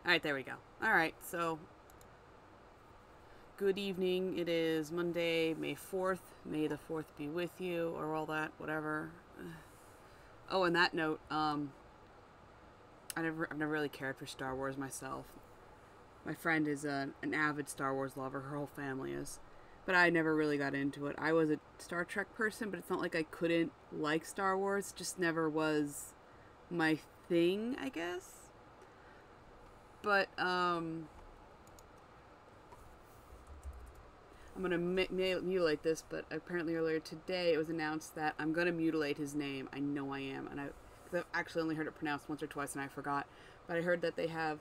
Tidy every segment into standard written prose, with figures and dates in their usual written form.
Alright, there we go. Alright, so good evening. It is Monday, May 4th. May the 4th be with you, or all that, whatever. Oh, and that note, I've never really cared for Star Wars myself. My friend is an avid Star Wars lover. Her whole family is. But I never really got into it. I was a Star Trek person, but it's not like I couldn't like Star Wars. It just never was my thing, I guess. But, I'm gonna mutilate this, but apparently earlier today it was announced that I'm gonna mutilate his name. I know I am, and I've actually only heard it pronounced once or twice and I forgot. But I heard that they have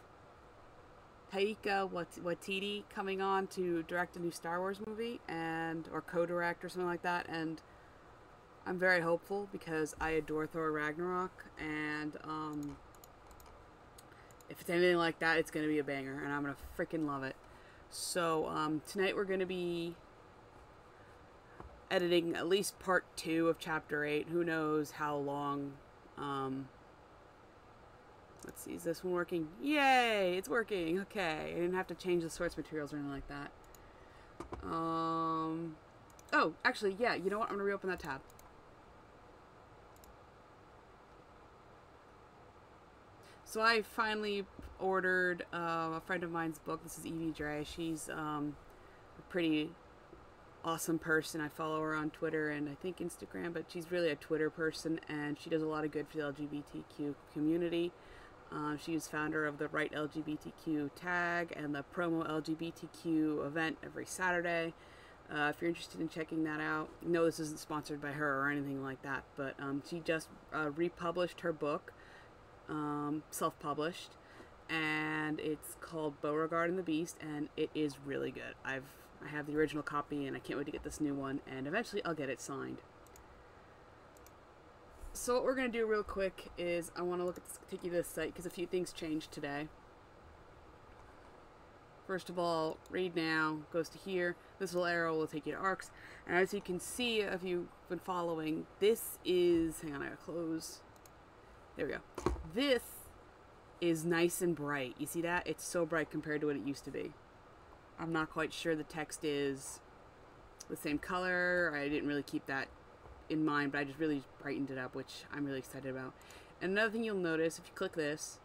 Taika Waititi coming on to direct a new Star Wars movie, or co-direct or something like that, and I'm very hopeful because I adore Thor Ragnarok, and if it's anything like that, it's gonna be a banger, and I'm gonna freaking love it. So tonight we're gonna be editing at least part 2 of chapter 8. Who knows how long. Let's see, is this one working? Yay, it's working. Okay, I didn't have to change the source materials or anything like that. Oh, actually, yeah, you know what? I'm gonna reopen that tab. So I finally ordered a friend of mine's book. This is Evie Dre. She's a pretty awesome person. I follow her on Twitter and I think Instagram, but she's really a Twitter person, and she does a lot of good for the LGBTQ community. She is founder of the Right LGBTQ tag and the Promo LGBTQ event every Saturday. If you're interested in checking that out, no, this isn't sponsored by her or anything like that, but she just republished her book, self-published, and it's called Beauregard and the Beast, and it is really good. I have the original copy, and I can't wait to get this new one, and eventually I'll get it signed. So what we're going to do real quick is I want to take you to this site because a few things changed today. First of all, read now goes to here. This little arrow will take you to ARCs. And as you can see, if you've been following, this is, hang on, I gotta close. There we go. This is nice and bright. You see that? It's so bright compared to what it used to be. I'm not quite sure the text is the same color. I didn't really keep that in mind, but I just really brightened it up, which I'm really excited about. And another thing you'll notice, if you click this,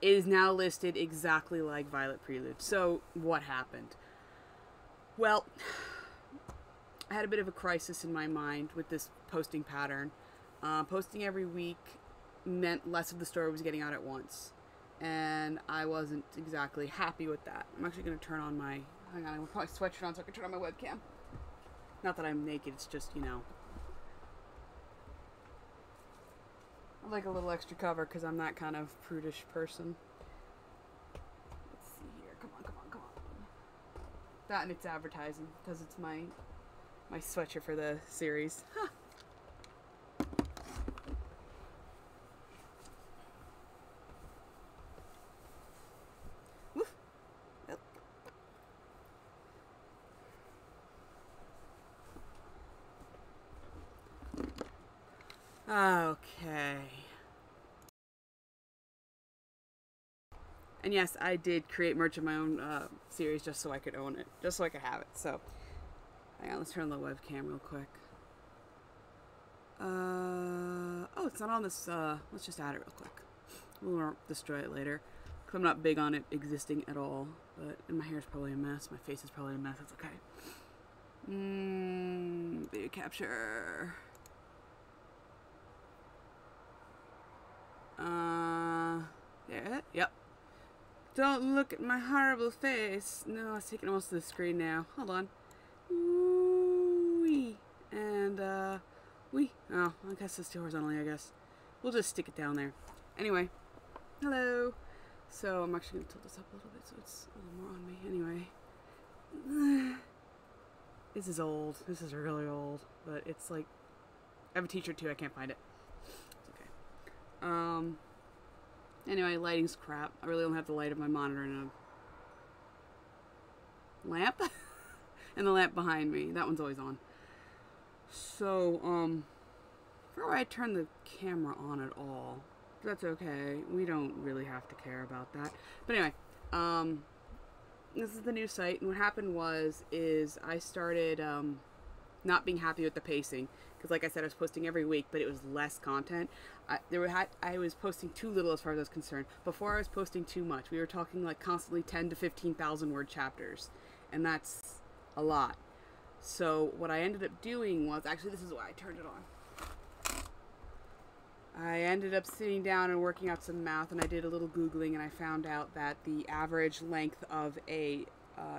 it is now listed exactly like Violet Prelude. So what happened? Well, I had a bit of a crisis in my mind with this posting pattern. Posting every week meant less of the story was getting out at once, and I wasn't exactly happy with that. I'm actually going to turn on my, hang on, I'm going to put my sweatshirt on so I can turn on my webcam. Not that I'm naked, it's just, you know, I like a little extra cover because I'm that kind of prudish person. Let's see here, come on. That and it's advertising because it's my sweatshirt for the series. Huh. Okay. And yes, I did create merch of my own series just so I could own it. Just so I could have it. So, hang on, let's turn on the webcam real quick. Oh, it's not on this, let's just add it real quick. We'll destroy it later. Because I'm not big on it existing at all. And my hair's probably a mess. My face is probably a mess. That's okay. Video capture. Yeah, yep. Don't look at my horrible face. No, it's taking most of the screen now. Hold on. Wee. And, wee. Oh, I guess it's horizontally, I guess. We'll just stick it down there. Anyway. Hello. So, I'm actually going to tilt this up a little bit so it's a little more on me. Anyway. This is old. This is really old. But it's like, I have a t-shirt too. I can't find it. It's okay. Anyway, lighting's crap. I really don't have the light of my monitor in a lamp. And the lamp behind me. That one's always on. So, before I turn the camera on at all, That's okay. We don't really have to care about that. But anyway, this is the new site, and what happened is I started not being happy with the pacing because, like I said, I was posting every week, but it was less content. I was posting too little as far as I was concerned. Before I was posting too much. We were talking like constantly 10 to 15,000 word chapters, and that's a lot. So what I ended up doing was, actually, this is why I turned it on. I ended up sitting down and working out some math, and I did a little Googling, and I found out that the average length of a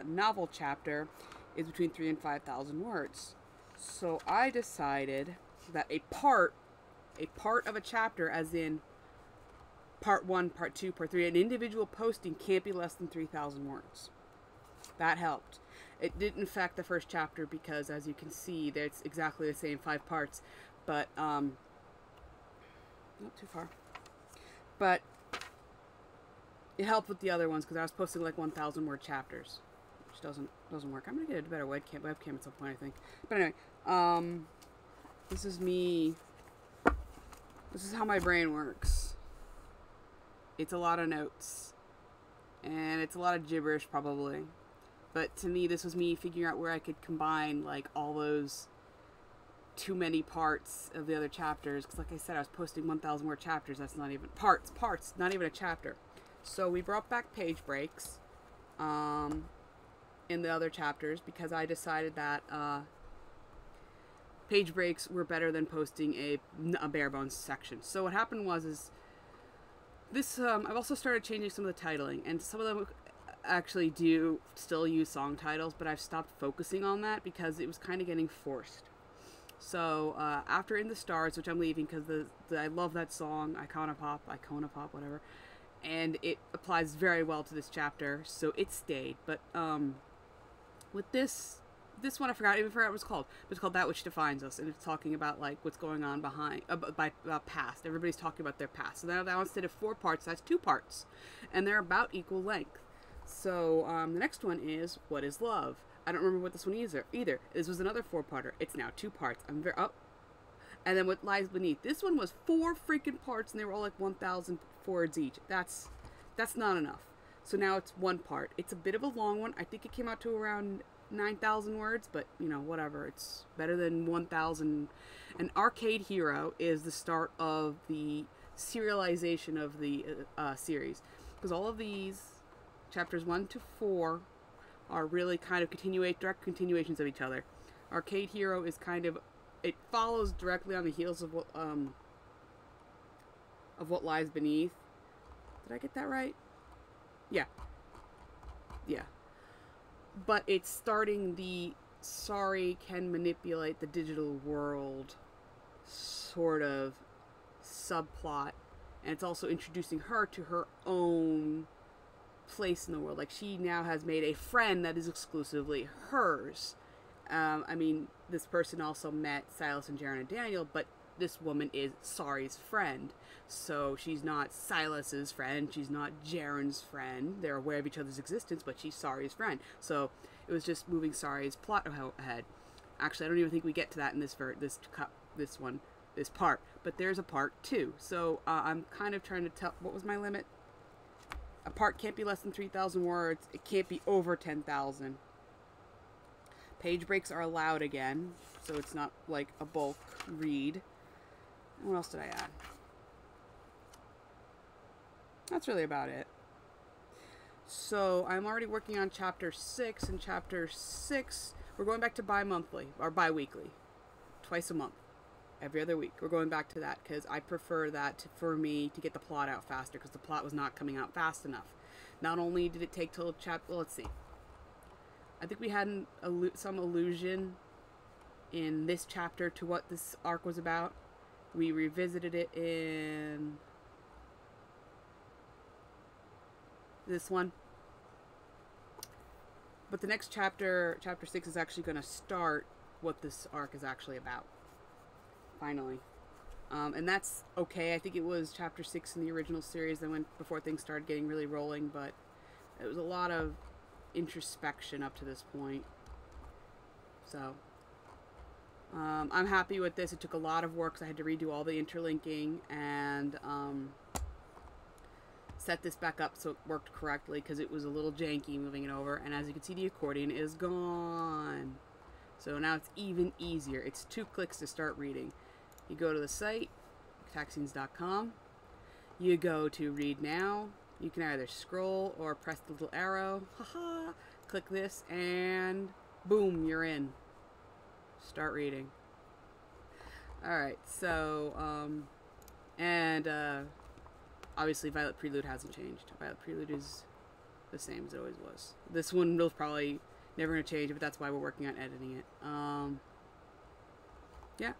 novel chapter is between 3,000 and 5,000 words. So I decided that a part of a chapter, as in part 1, part 2, part 3, an individual posting can't be less than 3,000 words. That helped. It didn't affect the first chapter because, as you can see, it's exactly the same 5 parts, but not too far. But it helped with the other ones because I was posting like 1,000 word chapters, which doesn't work. I'm gonna get a better webcam at some point, I think. But anyway, this is me. This is how my brain works. It's a lot of notes, and it's a lot of gibberish probably. But to me, this was me figuring out where I could combine like all those too many parts of the other chapters, because like I said, I was posting 1,000 word chapters. That's not even parts, not even a chapter. So we brought back page breaks in the other chapters because I decided that page breaks were better than posting a bare bones section. So what happened was this I've also started changing some of the titling, and some of them actually do still use song titles, but I've stopped focusing on that because it was kind of getting forced. So after In the Stars, which I'm leaving because I love that song, Icona Pop, whatever, and it applies very well to this chapter, so it stayed. But with this one, I forgot what it was called. But it's called That Which Defines Us, and it's talking about like what's going on behind past. Everybody's talking about their past. So now that instead of 4 parts, that's 2 parts, and they're about equal length. So the next one is What Is Love? I don't remember what this one either. This was another 4-parter. It's now 2 parts. And then What Lies Beneath. This one was 4 freaking parts, and they were all like 1,000 words each. That's not enough. So now it's 1 part. It's a bit of a long one. I think it came out to around 9,000 words, but you know, whatever. It's better than 1,000. And Arcade Hero is the start of the serialization of the series, because all of these chapters 1 to 4 are really kind of direct continuations of each other. Arcade Hero is kind of, it follows directly on the heels of What Lies Beneath. Did I get that right? Yeah. But it's starting the Sari can manipulate the digital world sort of subplot, and it's also introducing her to her own place in the world. Like, she now has made a friend that is exclusively hers. I mean, this person also met Silas and Jaren and Daniel, but this woman is Sari's friend. So she's not Silas's friend, she's not Jaren's friend. They're aware of each other's existence, but she's Sari's friend. So it was just moving Sari's plot ahead. Actually, I don't even think we get to that in this part. But there's a part 2. So I'm kind of trying to tell, what was my limit? A part can't be less than 3,000 words. It can't be over 10,000. Page breaks are allowed again, so it's not like a bulk read. And what else did I add? That's really about it. So I'm already working on chapter 6, and chapter 6, we're going back to bi-monthly, or bi-weekly. Twice a month. Every other week. We're going back to that because I prefer that for me to get the plot out faster, because the plot was not coming out fast enough. Not only did it take till well, let's see. I think we had some allusion in this chapter to what this arc was about. We revisited it in this one. But the next chapter, chapter 6, is actually going to start what this arc is actually about. Finally. And that's okay. I think it was chapter 6 in the original series that went before things started getting really rolling, but it was a lot of introspection up to this point. So I'm happy with this. It took a lot of work, so I had to redo all the interlinking and set this back up so it worked correctly because it was a little janky moving it over. And as you can see, the accordion is gone. So now it's even easier. It's 2 clicks to start reading. You go to the site, attackscenes.com. You go to read now. You can either scroll or press the little arrow. Haha. Click this and boom, you're in. Start reading. Alright, so, obviously Violet Prelude hasn't changed. Violet Prelude is the same as it always was. This one will probably never going to change, but that's why we're working on editing it. Yeah.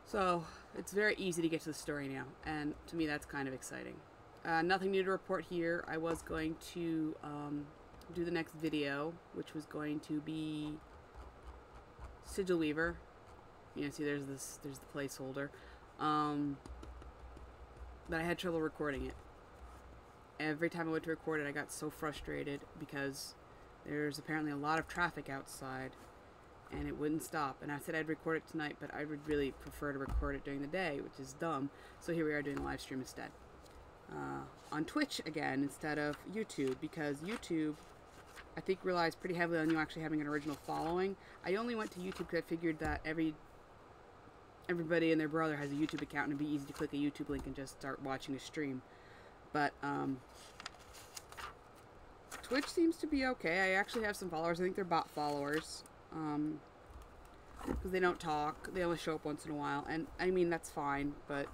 So, it's very easy to get to the story now, and to me that's kind of exciting. Nothing new to report here. I was going to do the next video, which was going to be Sigil Weaver. You know, see there's the placeholder. But I had trouble recording it. Every time I went to record it, I got so frustrated because there's apparently a lot of traffic outside and it wouldn't stop. And I said I'd record it tonight, but I would really prefer to record it during the day, which is dumb. So here we are doing a live stream instead. On Twitch again instead of YouTube, because YouTube, I think, relies pretty heavily on you actually having an original following. I only went to YouTube because I figured that everybody and their brother has a YouTube account and it'd be easy to click a YouTube link and just start watching a stream. But Twitch seems to be okay. I actually have some followers. I think they're bot followers. Because they don't talk. They only show up once in a while. And, I mean, that's fine, but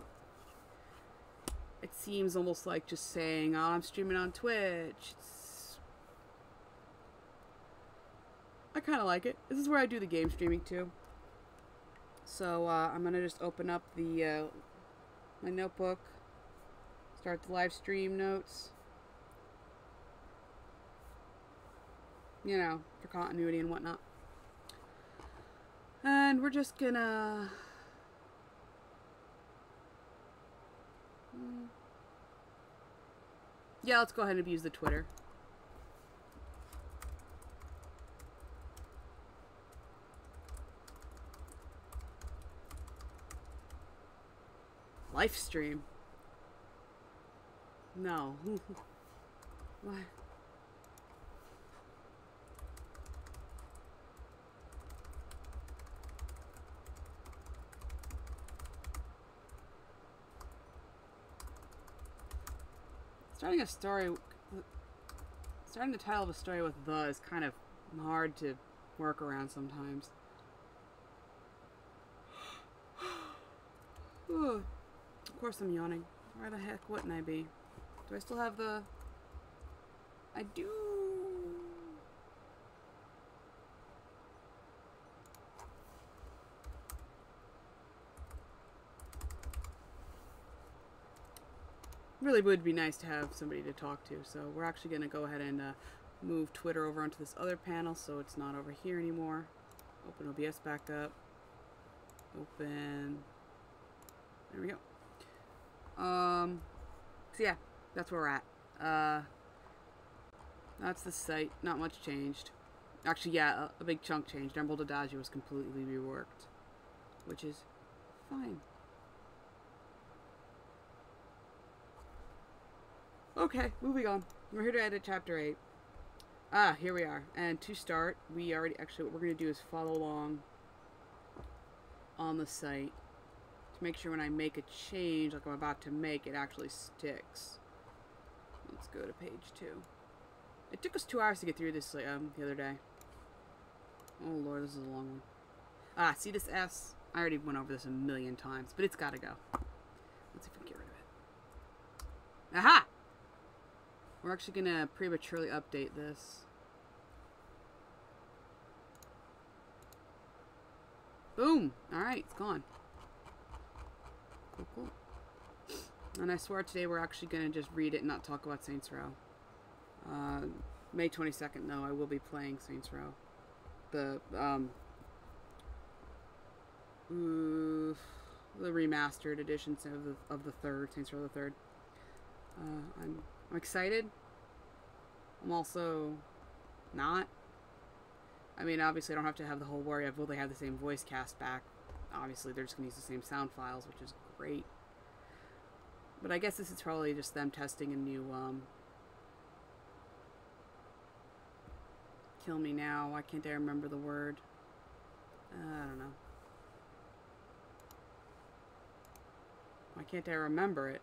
it seems almost like just saying, oh, I'm streaming on Twitch. I kind of like it. This is where I do the game streaming, too. So, I'm going to just open up the my notebook. Start the live stream notes. You know, for continuity and whatnot. And we're just gonna... Yeah, let's go ahead and abuse the Twitter. Live stream? No. What? Starting the title of a story with "the" is kind of hard to work around sometimes. Of course I'm yawning. Where the heck wouldn't I be? Do I still have the... I do... Really would be nice to have somebody to talk to, so we're actually going to go ahead and move Twitter over onto this other panel so it's not over here anymore. Open OBS back up. Open... There we go. So yeah, that's where we're at. That's the site. Not much changed. Actually, yeah, a big chunk changed. Emerald Adagio was completely reworked, which is fine. Okay, moving on. We're here to edit Chapter 8. Ah, here we are. And to start, we already... Actually, what we're going to do is follow along on the site to make sure when I make a change, like I'm about to make, it actually sticks. Let's go to page 2. It took us 2 hours to get through this the other day. Oh, Lord, this is a long one. Ah, see this S? I already went over this a million times, but it's got to go. Let's see if we can get rid of it. Aha! We're actually going to prematurely update this. Boom! Alright, it's gone. Cool, cool. And I swear today we're actually going to just read it and not talk about Saints Row. May 22nd, though, I will be playing Saints Row. The remastered edition of the third, Saints Row the Third. I'm excited. I'm also not. I mean, obviously I don't have to have the whole worry of will they have the same voice cast back. Obviously they're just going to use the same sound files, which is great. But I guess this is probably just them testing a new, kill me now. Why can't I remember the word? I don't know. Why can't I remember it?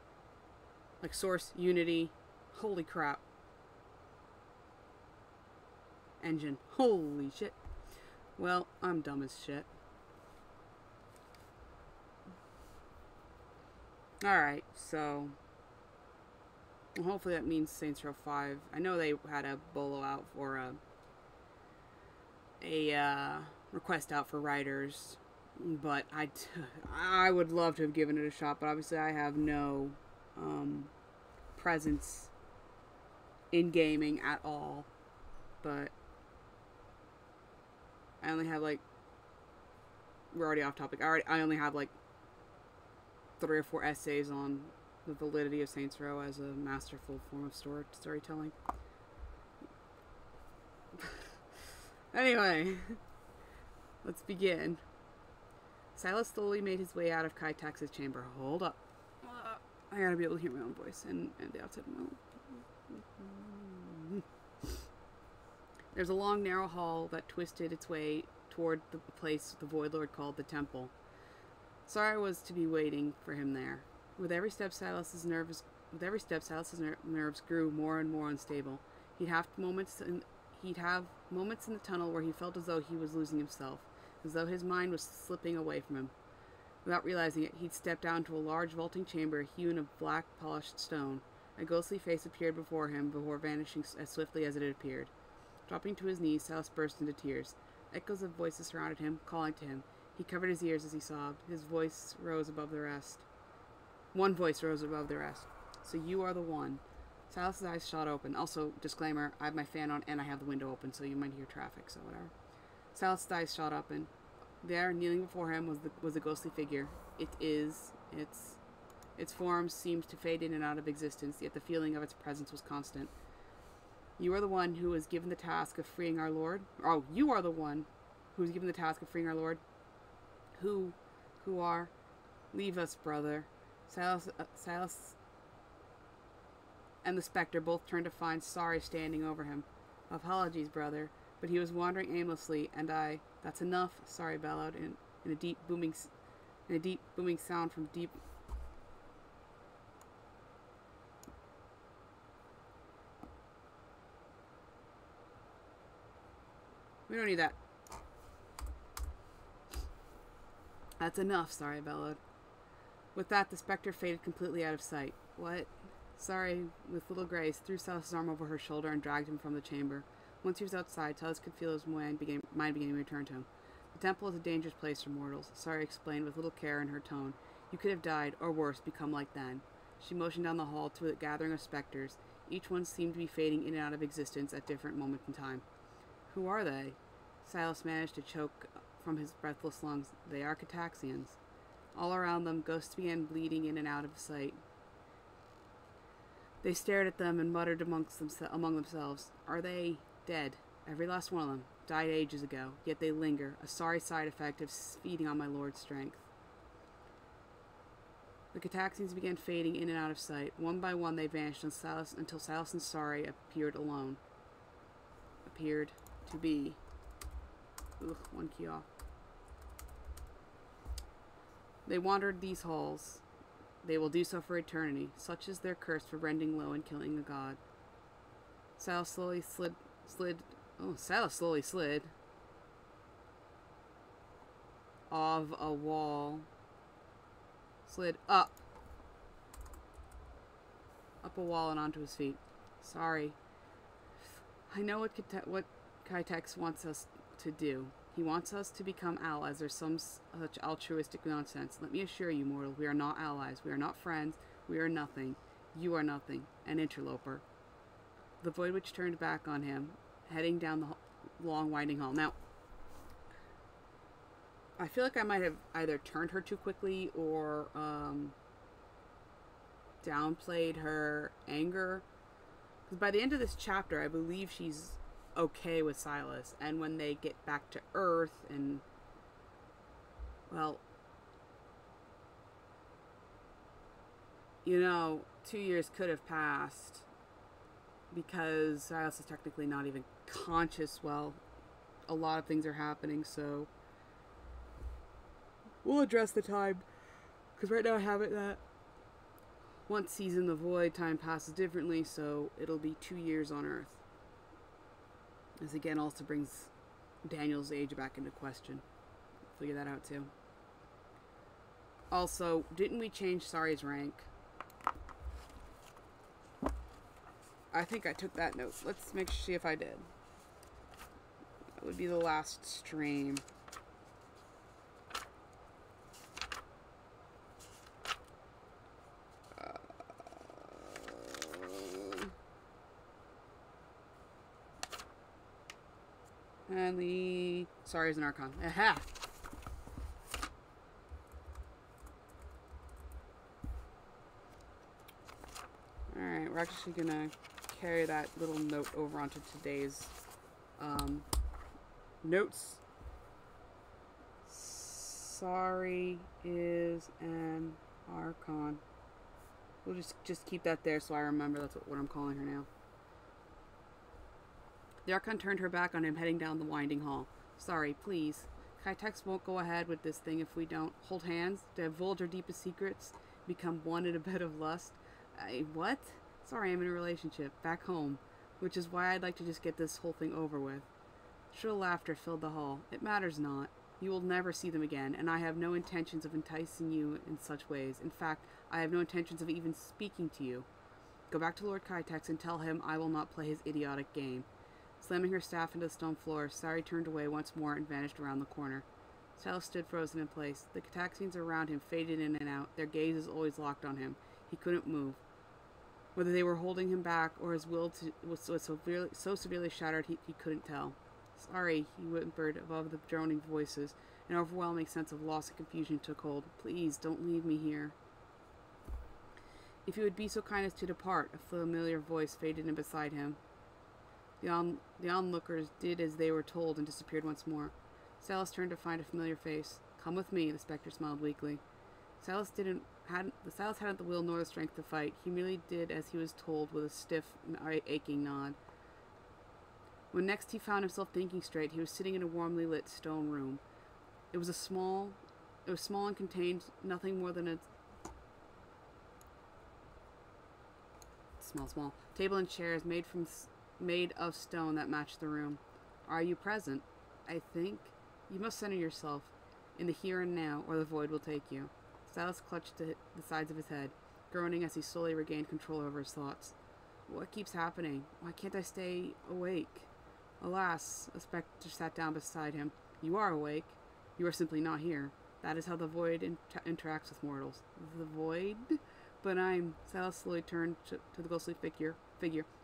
Like Source, Unity, holy crap. Engine, holy shit. Well, I'm dumb as shit. Alright, so hopefully that means Saints Row 5. I know they had a bolo out for a request out for writers, but I would love to have given it a shot, but obviously I have no presence in gaming at all. But I only have like, we're already off topic. I only have like 3 or 4 essays on the validity of Saints Row as a masterful form of storytelling. Anyway, let's begin. Silas slowly made his way out of Kaitax's chamber. Hold up. I gotta be able to hear my own voice and the outside of my own. There's a long, narrow hall that twisted its way toward the place the Void Lord called the Temple. Sorry was to be waiting for him there. With every step, Silas's nerves grew more and more unstable. He'd have moments in the tunnel where he felt as though he was losing himself, as though his mind was slipping away from him. Without realizing it, he'd stepped down to a large vaulting chamber hewn of black polished stone. A ghostly face appeared before him before vanishing as swiftly as it had appeared. Dropping to his knees, Silas burst into tears. Echoes of voices surrounded him, calling to him. He covered his ears as he sobbed. His voice rose above the rest. One voice rose above the rest. So you are the one. Silas's eyes shot open. Also, disclaimer, I have my fan on and I have the window open, so you might hear traffic, so whatever. Silas's eyes shot open. There, kneeling before him, was a ghostly figure. Its form seemed to fade in and out of existence, yet the feeling of its presence was constant. You are the one who was given the task of freeing our Lord? Oh, you are the one who was given the task of freeing our Lord? Who are? Leave us, brother. Silas and the Spectre both turned to find Sorry standing over him. Apologies, brother, but he was wandering aimlessly, and that's enough, Sorry bellowed in a deep booming sound from deep. We don't need that. That's enough, Sorry bellowed. With that, the Spectre faded completely out of sight. What? Sorry, with little grace, threw Silas' arm over her shoulder and dragged him from the chamber. Once he was outside, Silas could feel his mind beginning to return to him. The temple is a dangerous place for mortals, Sorry explained with little care in her tone. You could have died, or worse, become like them. She motioned down the hall to a gathering of specters. Each one seemed to be fading in and out of existence at different moments in time. Who are they? Silas managed to choke from his breathless lungs. They are Cataxians. All around them, ghosts began bleeding in and out of sight. They stared at them and muttered among themselves. Are they dead? Every last one of them. Died ages ago, yet they linger, a sorry side effect of feeding on my Lord's strength. The Cataxians began fading in and out of sight. One by one they vanished until Silas and Sorry appeared alone. Appeared to be. Ugh, one key off. They wandered these halls. They will do so for eternity. Such is their curse for rending low and killing a god. Silas slowly slid of a wall. Slid up a wall and onto his feet. Sorry. I know what Kaitex wants us to do. He wants us to become allies. There's some such altruistic nonsense. Let me assure you, mortal, we are not allies. We are not friends. We are nothing. You are nothing. An interloper. The Void Witch turned back on him, heading down the long, winding hall. Now, I feel like I might have either turned her too quickly or downplayed her anger. Because by the end of this chapter, I believe she's okay with Silas. And when they get back to Earth and, well, you know, 2 years could have passed because Silas is technically not even conscious while a lot of things are happening, so we'll address the time. Because right now I have it that once he's in the void, time passes differently, so it'll be 2 years on Earth. This again also brings Daniel's age back into question. Figure that out too. Also, didn't we change Sari's rank? I think I took that note. Let's see if I did. That would be the last stream. And the... Sorry, is an Archon. Aha! Alright, we're actually gonna carry that little note over onto today's notes. Sari is an Archon. We'll just keep that there so I remember that's what I'm calling her now. The Archon turned her back on him, heading down the winding hall. Sorry, please. Kitex won't go ahead with this thing if we don't hold hands, divulge our deepest secrets, become one in a bed of lust. What? Sorry, I'm in a relationship, back home, which is why I'd like to just get this whole thing over with. Shrill laughter filled the hall. It matters not. You will never see them again, and I have no intentions of enticing you in such ways. In fact, I have no intentions of even speaking to you. Go back to Lord Kitex and tell him I will not play his idiotic game. Slamming her staff into the stone floor, Sari turned away once more and vanished around the corner. Silas stood frozen in place. The Cataxians around him faded in and out, their gazes always locked on him. He couldn't move. Whether they were holding him back or his will was so severely shattered he couldn't tell. Sorry, he whimpered above the droning voices. An overwhelming sense of loss and confusion took hold. Please, don't leave me here. If you would be so kind as to depart, a familiar voice faded in beside him. The onlookers did as they were told and disappeared once more. Silas turned to find a familiar face. Come with me, the spectre smiled weakly. Silas hadn't the will nor the strength to fight. He merely did as he was told with a stiff, aching nod. When next he found himself thinking straight, he was sitting in a warmly lit stone room. It was small and contained nothing more than a small table and chairs made of stone that matched the room. Are you present? I think. You must center yourself in the here and now, or the void will take you. Silas clutched the sides of his head, groaning as he slowly regained control over his thoughts. What keeps happening? Why can't I stay awake? Alas, a spectre sat down beside him. You are awake. You are simply not here. That is how the void interacts with mortals. The void? But Silas slowly turned to the ghostly figure.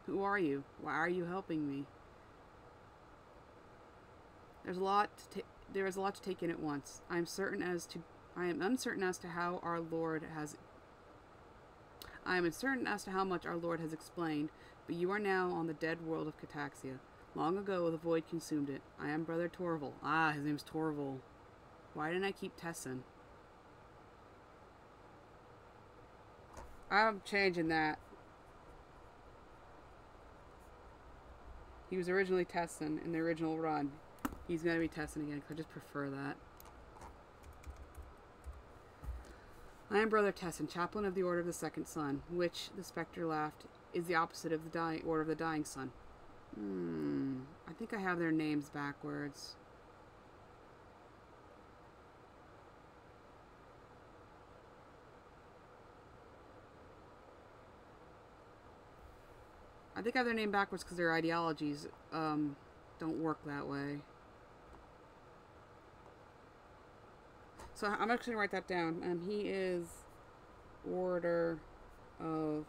Who are you? Why are you helping me? There is a lot to take in at once. I am uncertain as to how much our Lord has explained, but you are now on the dead world of Cataxia. Long ago, the void consumed it. I am Brother Torval. Ah, his name's Torval. Why didn't I keep Tessin? I'm changing that. He was originally Tessin in the original run. He's going to be Tessin again, because I just prefer that. I am Brother Tessin, chaplain of the Order of the Second Son, which, the spectre laughed, is the opposite of the Order of the Dying Sun. I think I have their names backwards. I think I have their name backwards because their ideologies don't work that way. So I'm actually going to write that down. He is Order of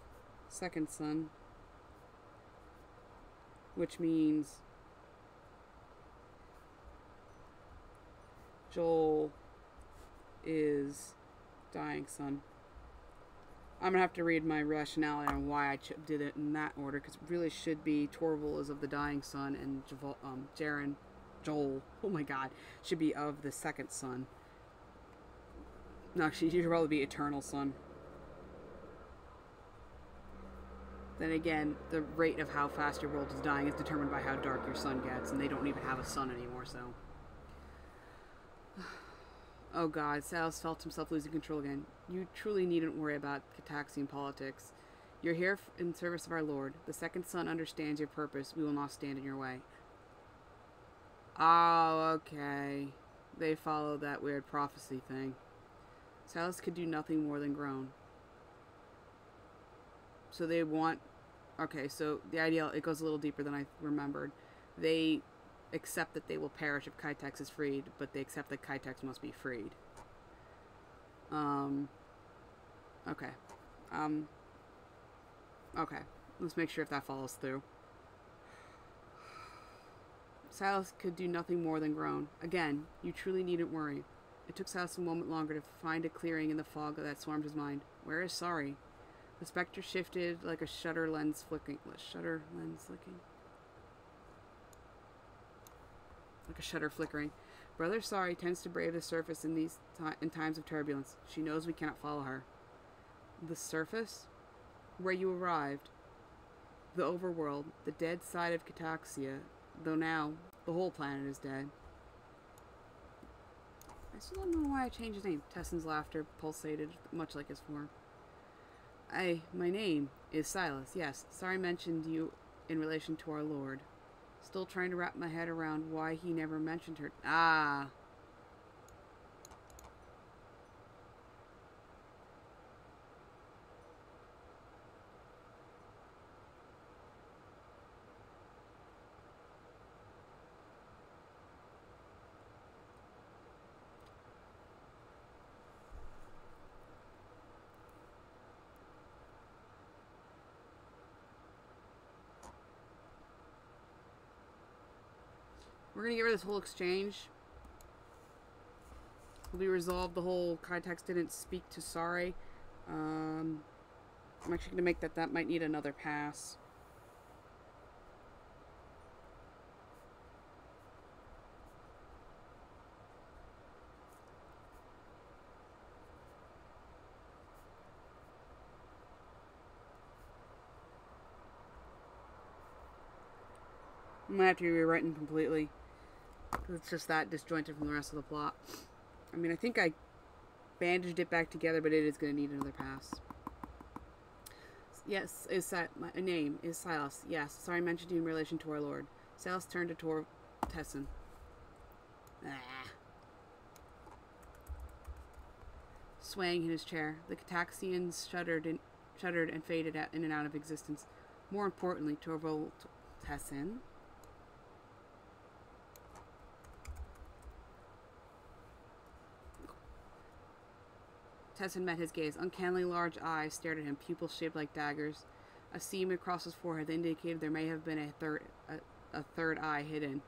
Second Son, which means Joel is Dying Son. I'm gonna have to read my rationale on why I did it in that order, because it really should be Torval is of the dying sun, and Joel, oh my god, should be of the second sun. No, actually, he should probably be eternal sun. Then again, the rate of how fast your world is dying is determined by how dark your sun gets, and they don't even have a sun anymore, so. Oh god, Salos felt himself losing control again. You truly needn't worry about Cataxian politics. You're here in service of our Lord. The second son understands your purpose. We will not stand in your way. Oh, okay. They follow that weird prophecy thing. Salos could do nothing more than groan. So they want... Okay, so the ideal, it goes a little deeper than I remembered. They accept that they will perish if Kitex is freed, but they accept that Kitex must be freed. Okay. Okay. Let's make sure if that follows through. Salos could do nothing more than groan. Again, you truly needn't worry. It took Salos a moment longer to find a clearing in the fog that swarmed his mind. Where is Sorry? The specter shifted like a shutter lens flicking. Like a shutter flickering. Brother Sorry tends to brave the surface in in times of turbulence. She knows we cannot follow her. The surface? Where you arrived. The overworld. The dead side of Cataxia. Though now, the whole planet is dead. I still don't know why I changed his name. Tessin's laughter pulsated, much like his form. My name is Silas. Yes, Sorry mentioned you in relation to our Lord. Still trying to wrap my head around why he never mentioned her. Ah. We're gonna get rid of this whole exchange. We resolved the whole Kitex didn't speak to Sorry. I'm actually gonna make that might need another pass. I might have to be rewritten completely. It's just that disjointed from the rest of the plot. I mean, I think I bandaged it back together, but it is going to need another pass. Yes, my name is Silas. Yes, Sorry mentioned you in relation to our Lord. Silas turned to Tessin. Swaying in his chair, the Cataxians shuddered and faded in and out of existence. More importantly, Torval Tessin. Tessin met his gaze. Uncannily large eyes stared at him, pupils shaped like daggers. A seam across his forehead indicated there may have been a third eye hidden.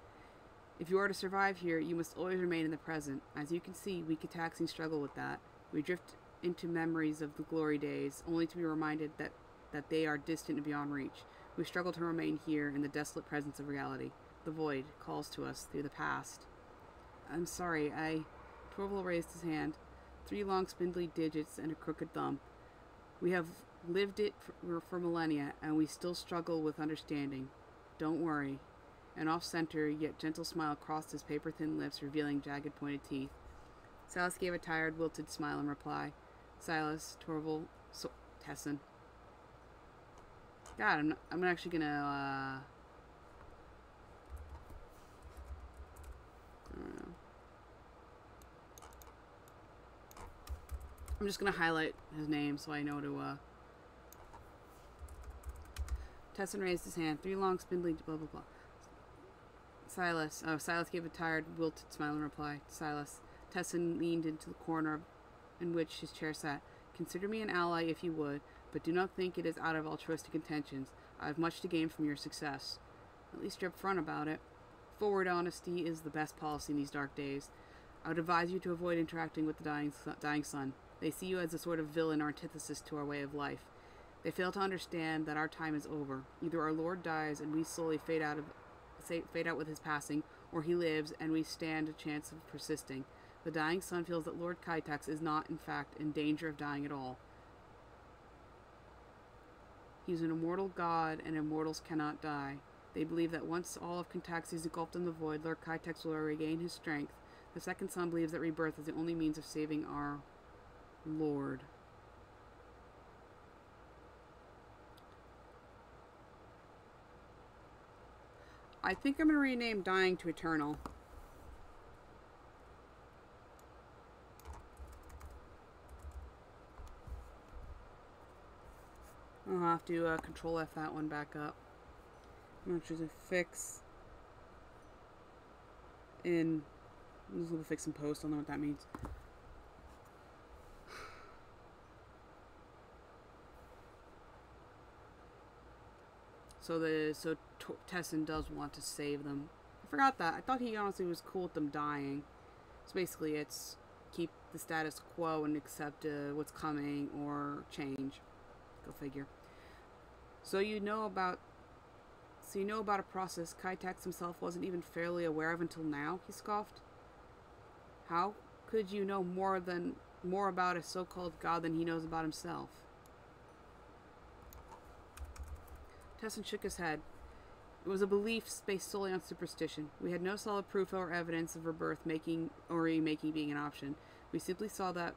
If you are to survive here, you must always remain in the present. As you can see, we Cataxians struggle with that. We drift into memories of the glory days, only to be reminded that they are distant and beyond reach. We struggle to remain here in the desolate presence of reality. The void calls to us through the past. I'm sorry, Torval raised his hand. 3 long spindly digits and a crooked thumb. We have lived it for millennia, and we still struggle with understanding. Don't worry. An off-center, yet gentle smile crossed his paper-thin lips, revealing jagged, pointed teeth. Silas gave a tired, wilted smile in reply. Silas, Torval, Tessin. God, I'm actually gonna, I don't know. I'm just gonna highlight his name so I know to, Tessin raised his hand. 3 long, spindly, blah, blah, blah. Silas. Oh, Silas gave a tired, wilted smile in reply. Silas. Tessin leaned into the corner in which his chair sat. Consider me an ally if you would, but do not think it is out of altruistic intentions. I have much to gain from your success. At least you're upfront about it. Forward honesty is the best policy in these dark days. I would advise you to avoid interacting with the dying sun. They see you as a sort of villain or antithesis to our way of life. They fail to understand that our time is over. Either our Lord dies and we slowly fade out with his passing, or he lives and we stand a chance of persisting. The dying sun feels that Lord Kaitax is not, in fact, in danger of dying at all. He is an immortal god, and immortals cannot die. They believe that once all of Kataxi is engulfed in the void, Lord Kaitax will regain his strength. The second son believes that rebirth is the only means of saving our Lord. I think I'm going to rename Dying to Eternal. I'll have to Control F that one back up. I'm going to choose a fix in... This will be fix in post. I don't know what that means. So Tessin does want to save them. I forgot that. I thought he honestly was cool with them dying. So basically it's keep the status quo and accept what's coming or change. Go figure. So you know about a process Kaitax himself wasn't even fairly aware of until now, he scoffed. How could you know more about a so-called god than he knows about himself? Tessin shook his head. It was a belief based solely on superstition. We had no solid proof or evidence of rebirth making or remaking being an option. We simply saw that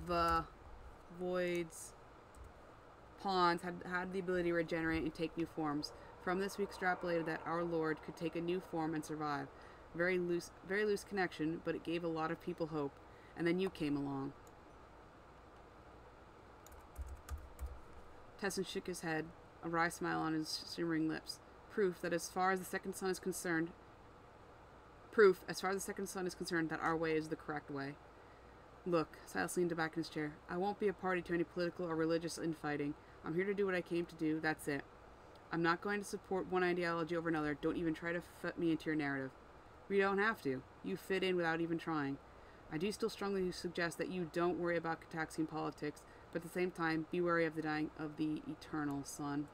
the void's pawns had the ability to regenerate and take new forms. From this we extrapolated that our Lord could take a new form and survive. Very loose connection, but it gave a lot of people hope. And then you came along. Tessin shook his head, a wry smile on his shimmering lips. Proof, as far as the second son is concerned, that our way is the correct way. Look, Silas leaned back in his chair. I won't be a party to any political or religious infighting. I'm here to do what I came to do, that's it. I'm not going to support one ideology over another. Don't even try to fit me into your narrative. We don't have to. You fit in without even trying. I do still strongly suggest that you don't worry about Kataxian politics, but at the same time, be wary of the dying of the eternal son.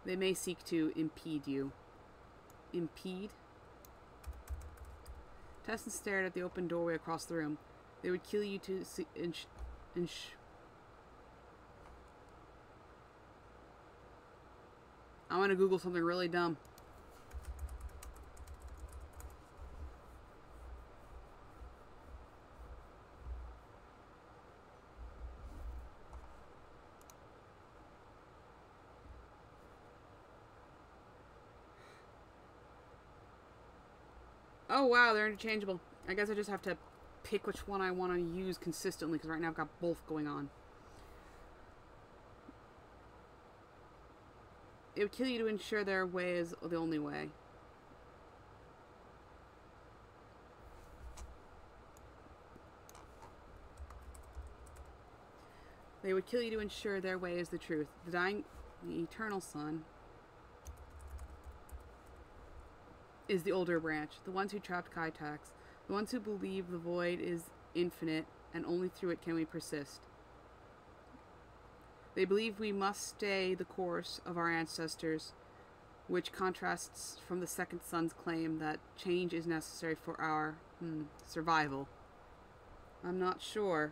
They may seek to impede you. Impede? Tessin stared at the open doorway across the room. They would kill you to I want to Google something really dumb. Oh wow, they're interchangeable. I guess I just have to pick which one I want to use consistently, because right now I've got both going on. It would kill you to ensure their way is the only way. They would kill you to ensure their way is the truth. The eternal son is the older branch, the ones who trapped Kaitax, the ones who believe the void is infinite and only through it can we persist. They believe we must stay the course of our ancestors, which contrasts from the second son's claim that change is necessary for our survival. I'm not sure.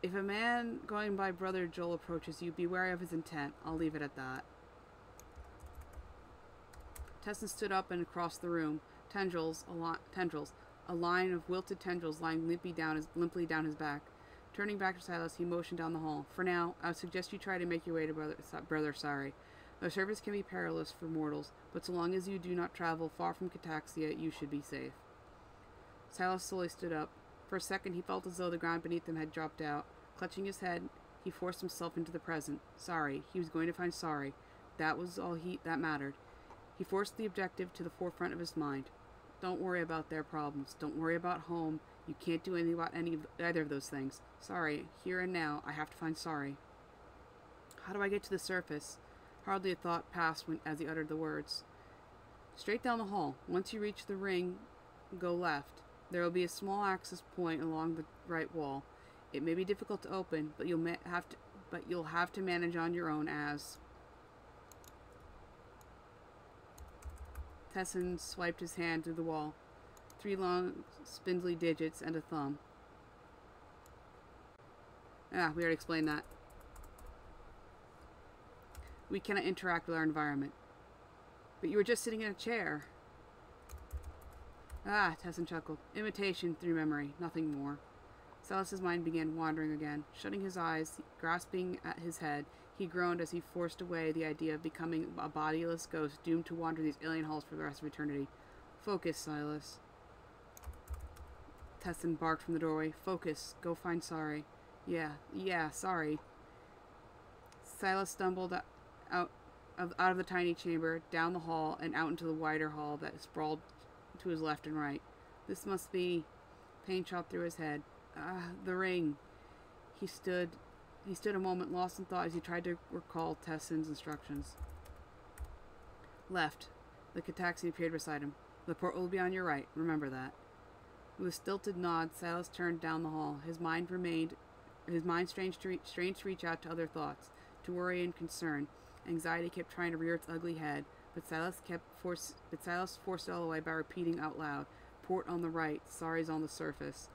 If a man going by Brother Joel approaches you, be wary of his intent. I'll leave it at that. Tessin stood up and across the room. Tendrils, a line of wilted tendrils lying limply down his back. Turning back to Silas, he motioned down the hall. For now, I would suggest you try to make your way to Brother Sari. The service can be perilous for mortals, but so long as you do not travel far from Cataxia, you should be safe. Silas slowly stood up. For a second, he felt as though the ground beneath him had dropped out. Clutching his head, he forced himself into the present. Sari. He was going to find Sari. That was all that mattered. He forced the objective to the forefront of his mind. Don't worry about their problems. Don't worry about home. You can't do anything about either of those things. Sorry, here and now, I have to find Sari. How do I get to the surface? Hardly a thought passed as he uttered the words. Straight down the hall. Once you reach the ring, go left. There will be a small access point along the right wall. It may be difficult to open, but you'll have to manage on your own as... Tessin swiped his hand through the wall. 3 long, spindly digits and a thumb. Ah, we already explained that. We cannot interact with our environment. But you were just sitting in a chair. Ah, Tessin chuckled. Imitation through memory, nothing more. Silas's mind began wandering again. Shutting his eyes, grasping at his head, he groaned as he forced away the idea of becoming a bodiless ghost doomed to wander these alien halls for the rest of eternity. Focus, Silas. Tessin barked from the doorway. Focus. Go find Sorry. Yeah, sorry. Silas stumbled out of the tiny chamber, down the hall, and out into the wider hall that sprawled to his left and right. This must be... Pain shot through his head. The ring. He stood a moment lost in thought as he tried to recall Tessin's instructions. Left. The Cataxian appeared beside him. The portal will be on your right. Remember that. With a stilted nod, Silas turned down the hall. His mind strained to reach out to other thoughts, to worry and concern. Anxiety kept trying to rear its ugly head, but Silas forced it all away by repeating out loud, "Port on the right, Sorry's on the surface."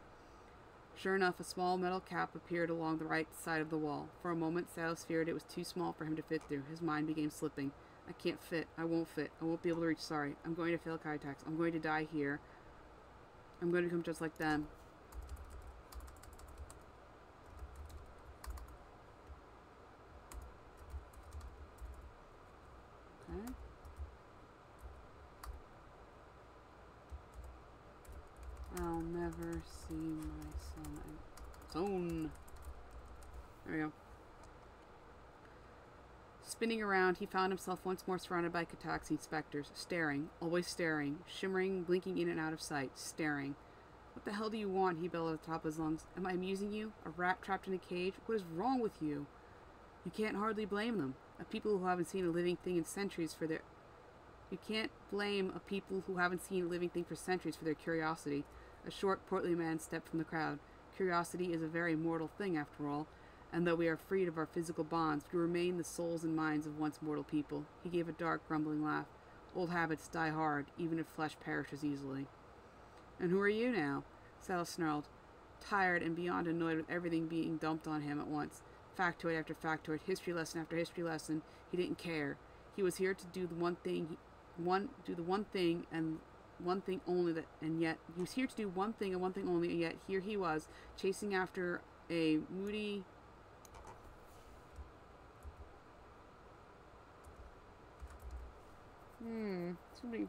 Sure enough, a small metal cap appeared along the right side of the wall. For a moment, Silas feared it was too small for him to fit through. His mind began slipping. I can't fit. I won't fit. I won't be able to reach Sorry. I'm going to fail Kitax. I'm going to die here. I'm going to become just like them. Okay. I'll never see my son. There we go. Spinning around, he found himself once more surrounded by Cataxian specters, staring, always staring, shimmering, blinking in and out of sight, staring. What the hell do you want? He bellowed at the top of his lungs. Am I amusing you? A rat trapped in a cage? What is wrong with you? You can't hardly blame them. A people who haven't seen a living thing in centuries for their... You can't blame a people who haven't seen a living thing for centuries for their curiosity. A short, portly man stepped from the crowd. Curiosity is a very mortal thing, after all, and though we are freed of our physical bonds, we remain the souls and minds of once mortal people. He gave a dark, grumbling laugh. Old habits die hard, even if flesh perishes easily. And who are you now? Silas snarled, tired and beyond annoyed with everything being dumped on him at once. Factoid after factoid, history lesson after history lesson. He didn't care. He was here to do the one thing, and one thing only, and yet he was here to do one thing and one thing only, and yet here he was, chasing after a moody... Somebody...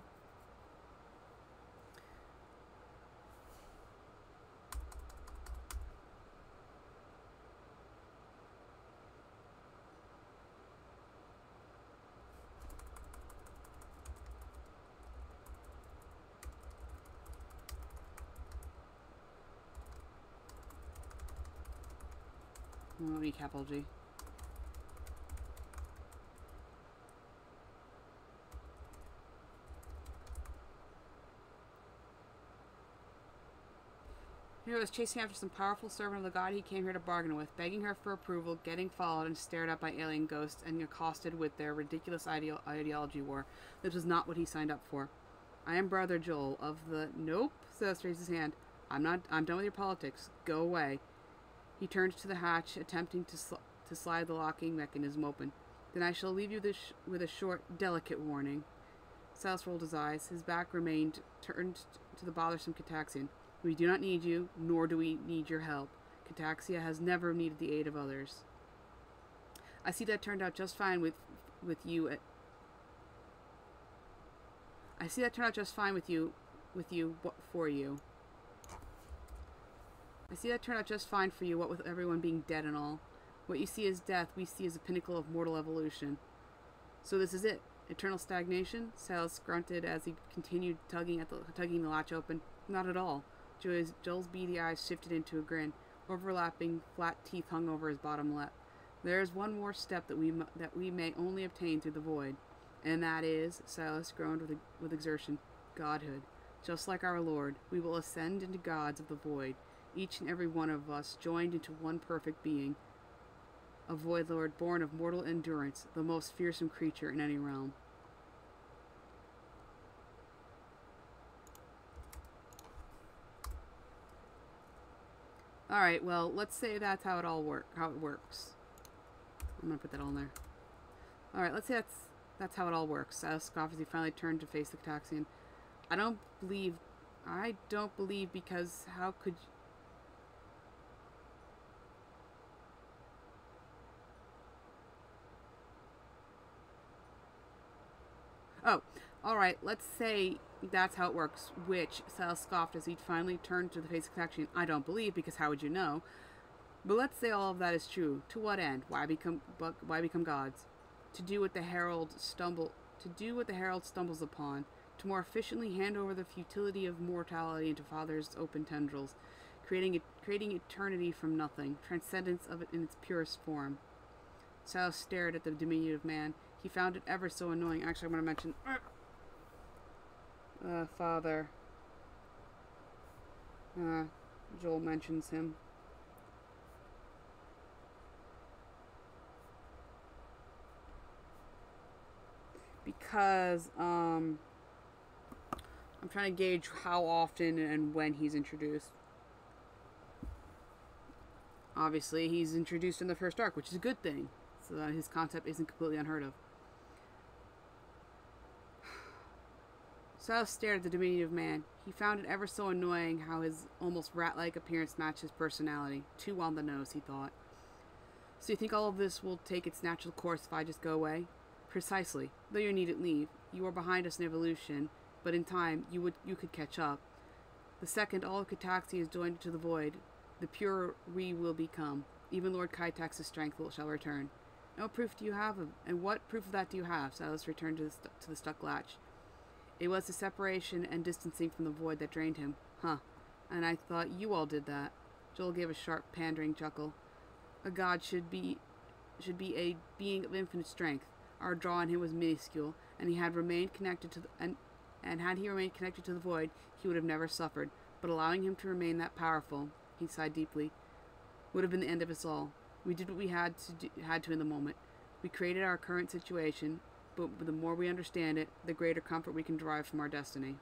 capital G. He was chasing after some powerful servant of the god he came here to bargain with, begging her for approval, getting followed and stared at by alien ghosts, and accosted with their ridiculous ideology war. This was not what he signed up for. I am Brother Joel of the... Nope, Silas raised his hand. I'm done with your politics. Go away. He turned to the hatch, attempting to slide the locking mechanism open. Then I shall leave you with a short, delicate warning. Silas rolled his eyes. His back remained turned to the bothersome Cataxian. We do not need you, nor do we need your help. Cataxia has never needed the aid of others. I see that turned out just fine with you. I see that turned out just fine for you. I see that turned out just fine for you, what with everyone being dead and all. What you see as death, we see as a pinnacle of mortal evolution. So this is it. Eternal stagnation? Silas grunted as he continued tugging the latch open. Not at all. Joel's beady eyes shifted into a grin. Overlapping, flat teeth hung over his bottom lip. There is one more step that we may only obtain through the void. And that is, Silas groaned with exertion, godhood. Just like our Lord, we will ascend into gods of the void, each and every one of us joined into one perfect being. A void lord born of mortal endurance, the most fearsome creature in any realm. Alright, well, let's say that's how it works. I'm gonna put that on there. Alright, let's say that's how it all works. Silas scoffed as he finally turned to face the Cataxian. I don't believe because how could you... Oh, alright, let's say that's how it works, which Silas scoffed as he finally turned to the face of the Cataxian. I don't believe, because how would you know? But let's say all of that is true. To what end? Why become gods? To do what the herald stumbles upon, to more efficiently hand over the futility of mortality into Father's open tendrils, creating eternity from nothing, transcendence of it in its purest form. Silas stared at the diminutive man. He found it ever so annoying. Actually, I'm going to mention Father. Joel mentions him. Because, I'm trying to gauge how often and when he's introduced. Obviously, he's introduced in the first arc, which is a good thing. So that his concept isn't completely unheard of. Silas stared at the diminutive man. He found it ever so annoying how his almost rat-like appearance matched his personality. Too on the nose, he thought. So you think all of this will take its natural course if I just go away? Precisely. Though you needn't leave. You are behind us in evolution, but in time you could catch up. The second all of Cataxia is joined to the void, the pure we will become. Even Lord Kaitax's strength shall return. No proof do you have of, and what proof of that do you have? Silas returned to the stuck latch. It was the separation and distancing from the void that drained him. Huh. And I thought you all did that. Joel gave a sharp, pandering chuckle. A god should be a being of infinite strength. Our draw on him was minuscule, and he had remained connected to the, and had he remained connected to the void, he would have never suffered. But allowing him to remain that powerful, he sighed deeply, would have been the end of us all. We did what we had to in the moment. We created our current situation, but the more we understand it, the greater comfort we can derive from our destiny.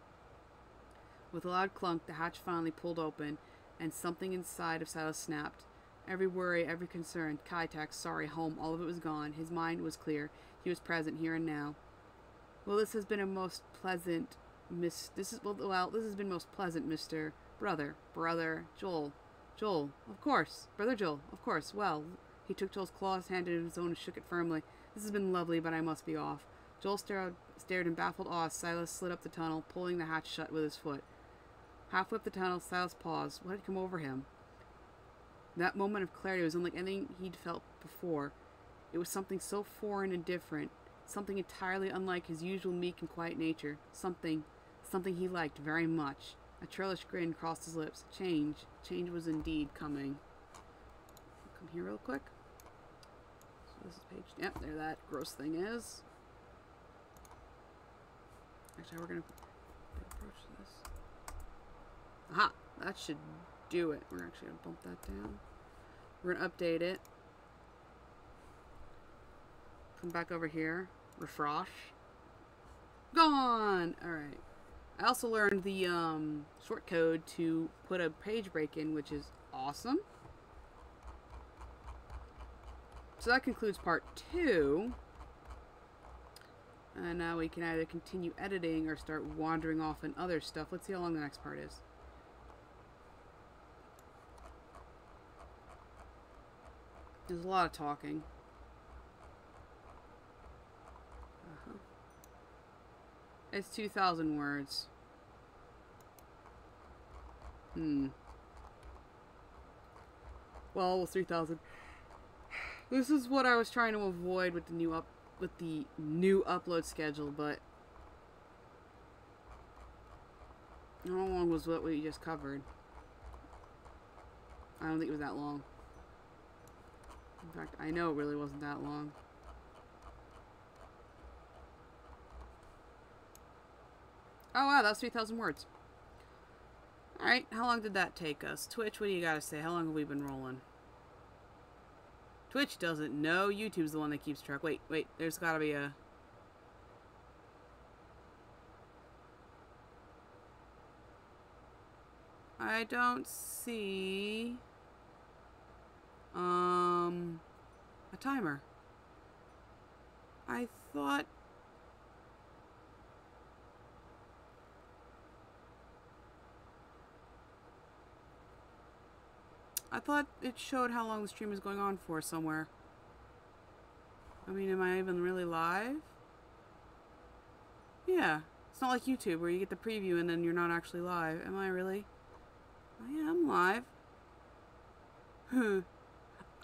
With a loud clunk, the hatch finally pulled open, and something inside of Silas snapped. Every worry, every concern, Kaitax, sorry, home, all of it was gone. His mind was clear. He was present here and now. Well, this has been a most pleasant, this has been most pleasant, Mr. Brother, Joel, of course, Brother Joel, of course. Well, he took Joel's clawed hand in his own and shook it firmly. This has been lovely, but I must be off. Joel stared in baffled awe as Silas slid up the tunnel, pulling the hatch shut with his foot. Halfway up the tunnel, Silas paused. What had come over him? That moment of clarity was unlike anything he'd felt before. It was something so foreign and different, something entirely unlike his usual meek and quiet nature, something he liked very much. A churlish grin crossed his lips. Change was indeed coming. Come here real quick. So this is page, yep, there that gross thing is. Actually, we're gonna approach this. Aha, that should do it. We're actually gonna bump that down. We're gonna update it. Come back over here. Refresh. Gone! Alright. I also learned the short code to put a page break in, which is awesome. So that concludes part 2. And now we can either continue editing or start wandering off in other stuff. Let's see how long the next part is. There's a lot of talking. It's 2,000 words. Well, 3,000. This is what I was trying to avoid with the new upload schedule, but how long was what we just covered? I don't think it was that long. In fact, I know it really wasn't that long. Oh wow, that's 3,000 words. Alright, how long did that take us? Twitch, what do you gotta say? How long have we been rolling? Twitch doesn't know. YouTube's the one that keeps track. Wait, there's gotta be a... I don't see... a timer. I thought... it showed how long the stream is going on for somewhere. I mean, am I even really live? Yeah. It's not like YouTube where you get the preview and then you're not actually live. Am I really? Oh, yeah, I'm live.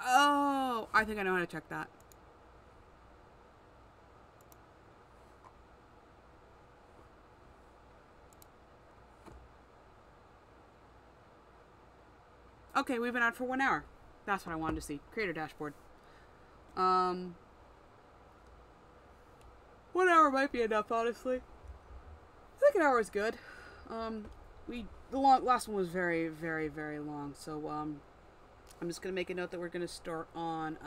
Oh, I think I know how to check that. Okay, we've been out for 1 hour. That's what I wanted to see. Creator dashboard. 1 hour might be enough, honestly. I think an hour is good. The last one was very, very, very long. So, I'm just gonna make a note that we're gonna start on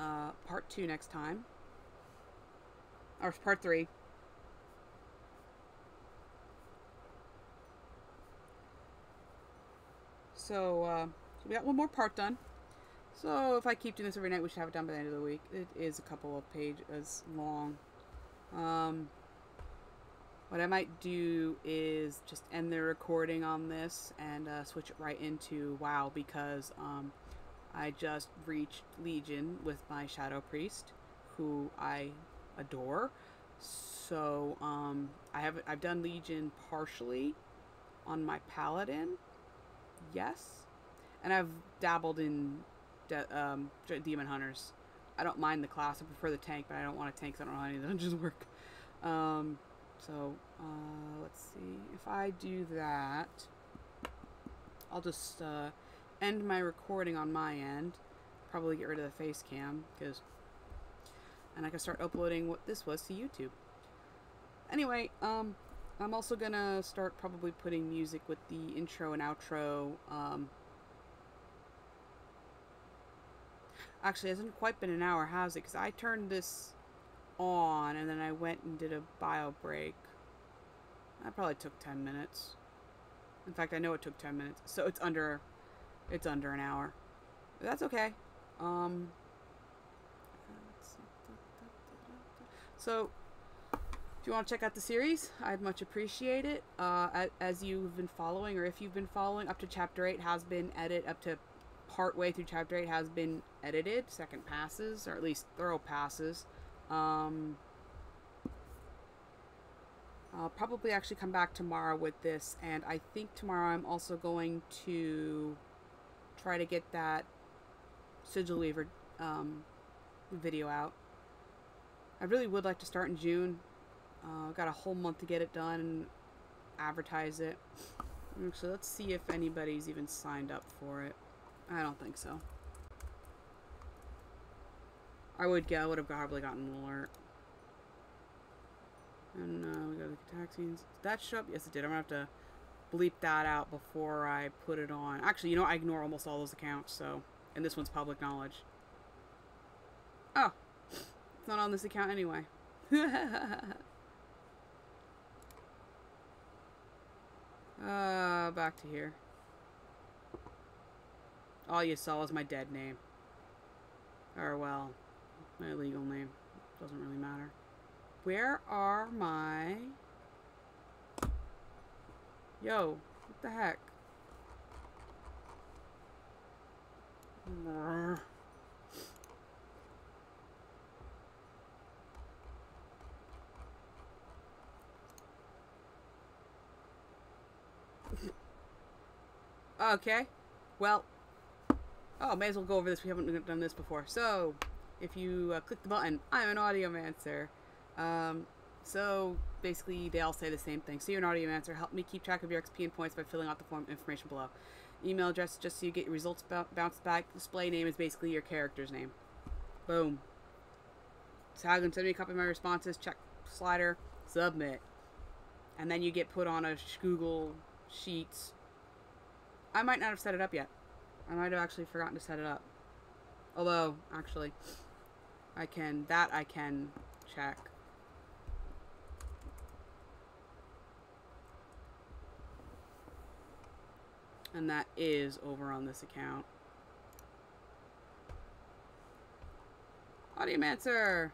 part 2 next time, or part 3. So we got 1 more part done. So if I keep doing this every night, we should have it done by the end of the week. It is a couple of pages long. What I might do is just end the recording on this and switch it right into WoW, because I just reached Legion with my Shadow Priest, who I adore. So I've done Legion partially on my Paladin, yes, and I've dabbled in Demon Hunters. I don't mind the class. I prefer the tank, but I don't want a tank, so I don't know how any of the dungeons work. Let's see. If I do that, I'll just end my recording on my end. Probably get rid of the face cam, and I can start uploading what this was to YouTube. Anyway, I'm also gonna start probably putting music with the intro and outro. Actually, it hasn't quite been an hour, has it? Because I turned this on and then I went and did a bio break. That probably took 10 minutes. In fact, I know it took 10 minutes. So it's under an hour. But that's okay. So if you want to check out the series, I'd much appreciate it. As you've been following, or if you've been following, up to chapter 8 has been edited. Up to part way through chapter 8 has been edited. Second passes, or at least thorough passes. I'll probably actually come back tomorrow with this, and I think tomorrow I'm also going to try to get that Sigil Weaver video out. I really would like to start in June. I've got a whole month to get it done and advertise it. So let's see if anybody's even signed up for it. I don't think so. I would have probably gotten an alert. And we got the attack scenes. Did that show up? Yes, it did. I'm gonna have to bleep that out before I put it on. Actually, you know, I ignore almost all those accounts, so. And this one's public knowledge. Oh. It's not on this account anyway. Back to here. All you saw was my dead name. Or, well, my legal name. Doesn't really matter. Where are my... Yo, what the heck? Okay. Well. Oh, may as well go over this. We haven't done this before. So, if you click the button, I'm an Audiomancer. So basically they all say the same thing. So you're an Audiomancer. Help me keep track of your XP and points by filling out the form information below. Email address just so you get your results bounced back. Display name is basically your character's name. Boom. Tag and send me a copy of my responses. Check slider. Submit. and then you get put on a Google Sheets. I might not have set it up yet. I might have actually forgotten to set it up. Although, actually, I can check. And that is over on this account. Audiomancer!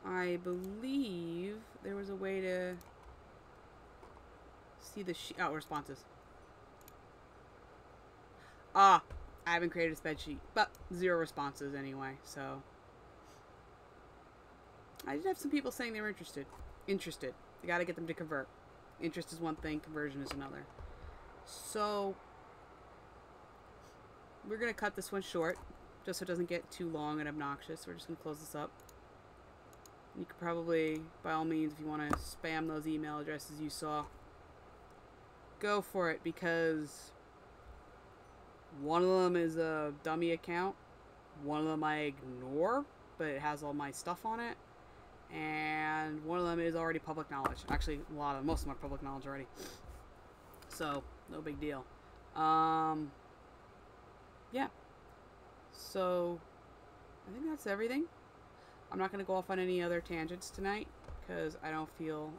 I believe there was a way to see the responses. I haven't created a spreadsheet, but 0 responses anyway, so. I did have some people saying they were interested. You gotta get them to convert. Interest is one thing, conversion is another. So, we're gonna cut this one short, just so it doesn't get too long and obnoxious. We're just gonna close this up. You could probably, by all means, if you want to spam those email addresses you saw, go for it, because one of them is a dummy account. One of them I ignore, but it has all my stuff on it. And one of them is already public knowledge. Actually, most of them are public knowledge already. So, no big deal. Yeah. So, I think that's everything. I'm not going to go off on any other tangents tonight, because I don't feel...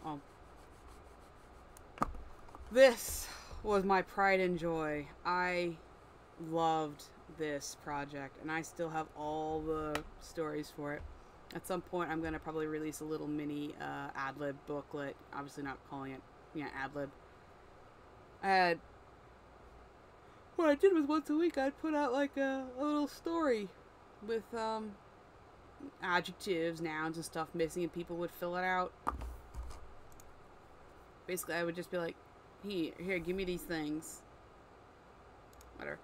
This was my pride and joy. I loved this project, and I still have all the stories for it. At some point, I'm going to probably release a little mini ad-lib booklet. Obviously not calling it, ad-lib. What I did was once a week, I'd put out like a little story with adjectives, nouns, and stuff missing, and people would fill it out. Basically, I would just be like, here, give me these things. Whatever.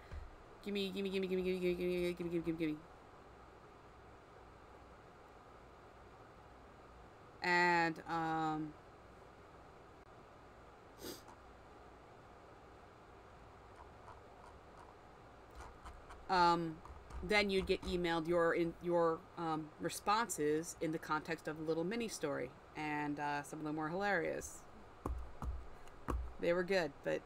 Give me. And, then you'd get emailed your responses in the context of a little mini story, and some of them were hilarious. They were good, but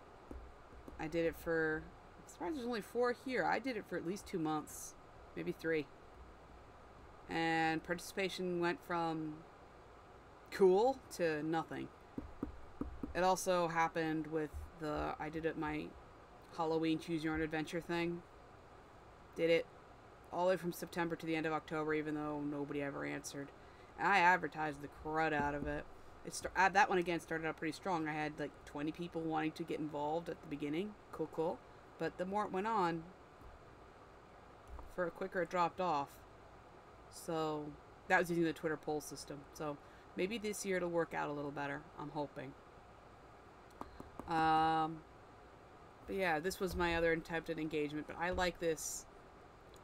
I did it for, I'm surprised there's only 4 here. I did it for at least 2 months, maybe 3. And participation went from cool to nothing. It also happened with I did it my Halloween Choose Your Own Adventure thing. Did it all the way from September to the end of October, even though nobody ever answered. And I advertised the crud out of it. That one again started out pretty strong. I had like 20 people wanting to get involved at the beginning. Cool. But the more it went on, for a quicker it dropped off. So that was using the Twitter poll system. So maybe this year it'll work out a little better. I'm hoping. But yeah, this was my other attempt at engagement. But I like this.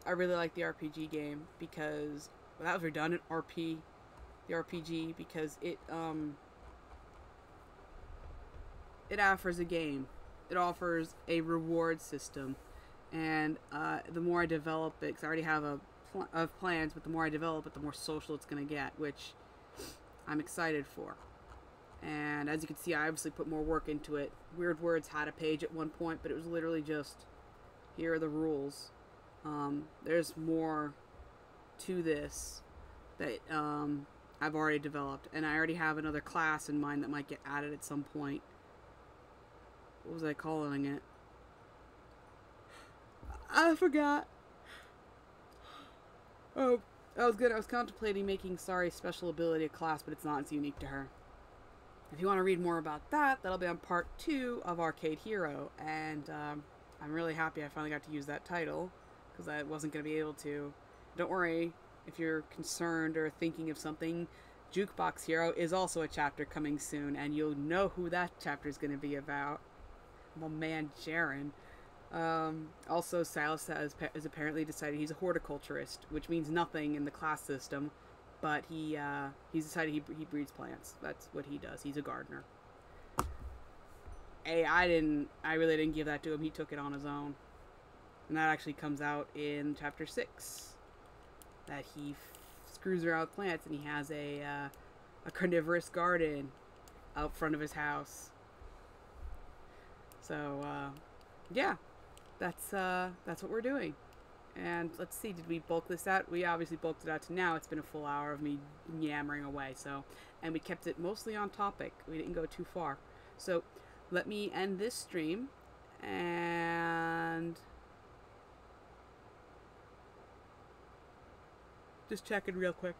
I really like the RPG game because that was redundant. The RPG, because it offers a game. It offers a reward system, and the more I develop it, because I already have plans, but the more I develop it, the more social it's going to get, which I'm excited for. And as you can see, I obviously put more work into it. Weird Words had a page at one point, but it was literally just, here are the rules. There's more to this that I've already developed, and I already have another class in mind that might get added at some point. What was I calling it? I forgot. Oh, that was good. I was contemplating making Sari's special ability a class, but it's not. It's unique to her. If you want to read more about that, that'll be on part 2 of Arcade Hero, and I'm really happy I finally got to use that title, because I wasn't going to be able to. Don't worry if you're concerned or thinking of something. Jukebox Hero is also a chapter coming soon, and you'll know who that chapter is going to be about. My man Jaren. Also, Silas has apparently decided he's a horticulturist, which means nothing in the class system, but he's decided he breeds plants. That's what he does. He's a gardener. I really didn't give that to him. He took it on his own. And that actually comes out in chapter 6. that he screws around with plants, and he has a carnivorous garden out front of his house. So yeah, that's what we're doing. And let's see, did we bulk this out? We obviously bulked it out to now. It's been a full hour of me yammering away. So, and we kept it mostly on topic. We didn't go too far. So let me end this stream and just checking real quick.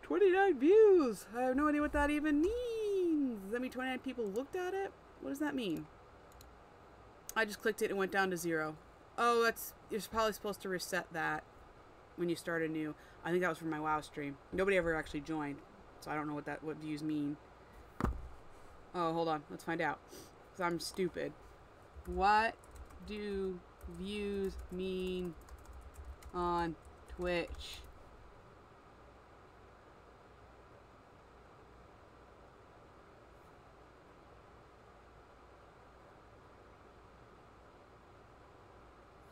29 views. I have no idea what that even means. Does that mean 29 people looked at it? What does that mean? I just clicked it and went down to 0. Oh, you're probably supposed to reset that when you start anew. I think that was from my WoW stream. Nobody ever actually joined, so I don't know what views mean. Oh, hold on. Let's find out. Because I'm stupid. What do views mean on Twitch?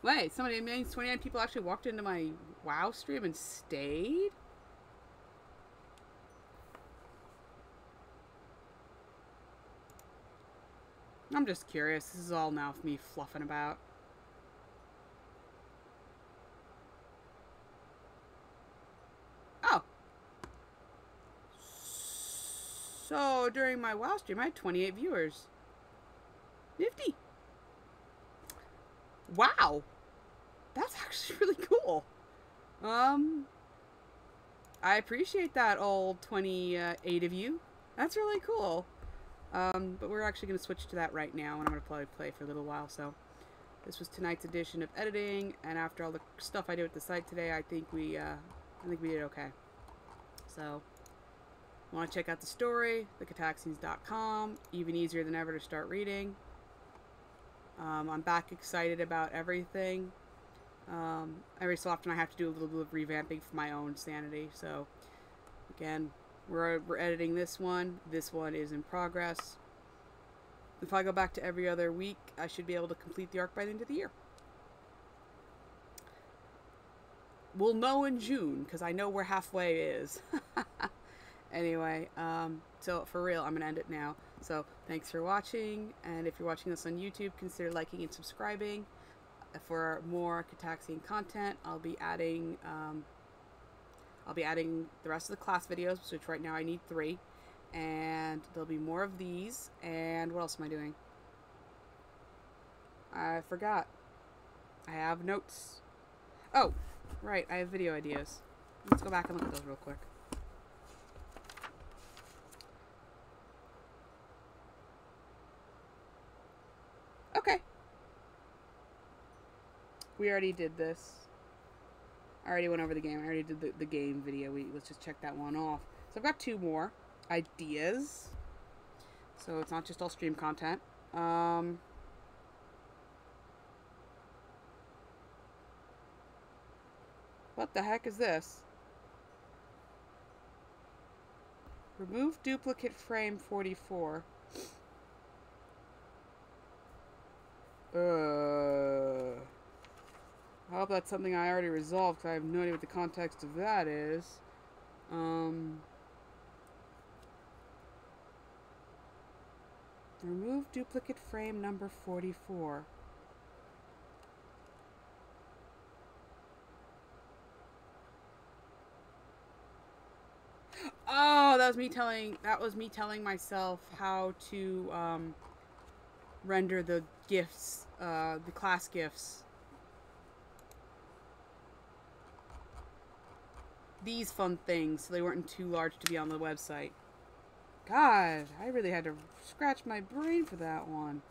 Wait, somebody means 29 people actually walked into my WoW stream and stayed? I'm just curious. This is all now me fluffing about. Oh. So, during my WoW stream, I had 28 viewers. Nifty. Wow. That's actually really cool. I appreciate that, all 28 of you. That's really cool. But we're actually going to switch to that right now, and I'm going to probably play for a little while. So this was tonight's edition of editing, and after all the stuff I did with the site today, I think we did okay. So, want to check out the story, thecataxines.com. Even easier than ever to start reading. I'm back excited about everything. Every so often I have to do a little bit of revamping for my own sanity. So, again, we're editing this one. This one is in progress. If I go back to every other week, I should be able to complete the arc by the end of the year. We'll know in June, because I know where halfway is. Anyway, so for real, I'm going to end it now. So, thanks for watching, and if you're watching this on YouTube, consider liking and subscribing. For more Cataxian content, I'll be adding the rest of the class videos, which right now I need 3, and there'll be more of these. And what else am I doing? I forgot. I have notes. Oh, right, I have video ideas. Let's go back and look at those real quick. Okay. We already did this. I already went over the game. I already did the game video. Let's just check that one off. So I've got 2 more ideas. So it's not just all stream content. What the heck is this? Remove duplicate frame 44. I hope that's something I already resolved, because I have no idea what the context of that is. Remove duplicate frame number 44. Oh, that was me telling myself how to render the gifts, the class gifts. These fun things, so they weren't too large to be on the website. God, I really had to scratch my brain for that one.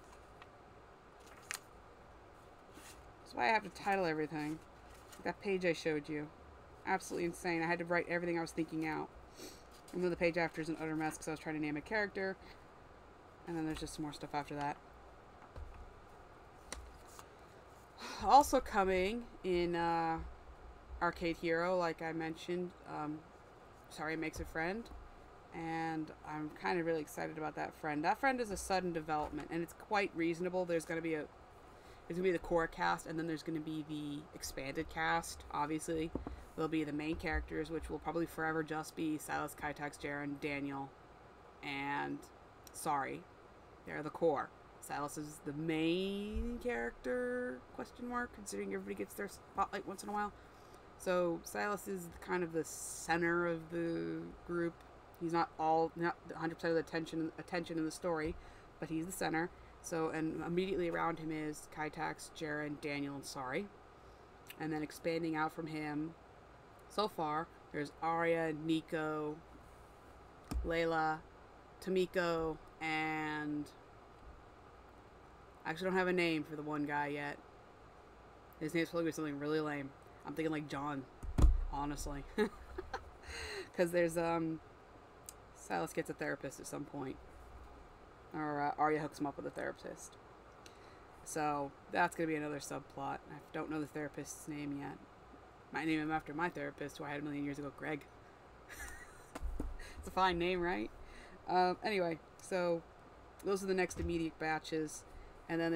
That's why I have to title everything. That page I showed you. Absolutely insane. I had to write everything I was thinking out. And then the page after is an utter mess because I was trying to name a character. And then there's just some more stuff after that. Also coming in Arcade Hero, like I mentioned, Sorry Makes a Friend. And I'm kind of really excited about that friend. That friend is a sudden development, and it's quite reasonable. There's going to be the core cast, and then there's going to be the expanded cast, obviously. There'll be the main characters, which will probably forever just be Silas, Kaitax, Jaren, Daniel, and Sorry. They're the core. Silas is the main character, question mark, considering everybody gets their spotlight once in a while. So Silas is kind of the center of the group. He's not 100% of the attention in the story, but he's the center. So, and immediately around him is Kaitax, Jaren, Daniel, and Sorry. And then expanding out from him, so far, there's Arya, Nico, Layla, Tomiko, and I actually don't have a name for the one guy yet. His name's probably something really lame. I'm thinking like John, honestly. Because there's, Silas gets a therapist at some point. Or Arya hooks him up with a therapist. So, that's going to be another subplot. I don't know the therapist's name yet. Might name him after my therapist, who I had a million years ago, Greg. It's a fine name, right? Anyway, so those are the next immediate batches. And then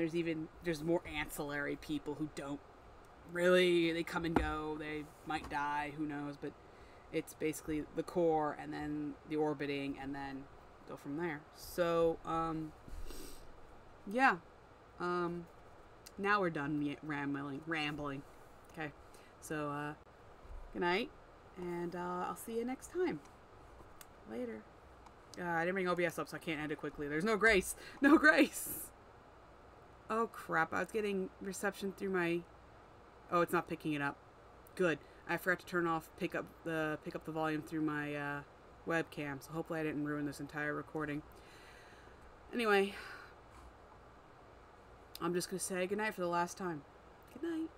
there's more ancillary people who don't really, they come and go, they might die, who knows, but it's basically the core and then the orbiting and then go from there. So, yeah. Now we're done rambling. Okay. So, good night, and I'll see you next time. Later. I didn't bring OBS up, so I can't end it quickly. There's no grace. No grace! Oh, crap. I was getting reception through my... Oh, it's not picking it up. Good. I forgot to turn off pick up the volume through my webcam, so hopefully I didn't ruin this entire recording. Anyway, I'm just going to say goodnight for the last time. Good night.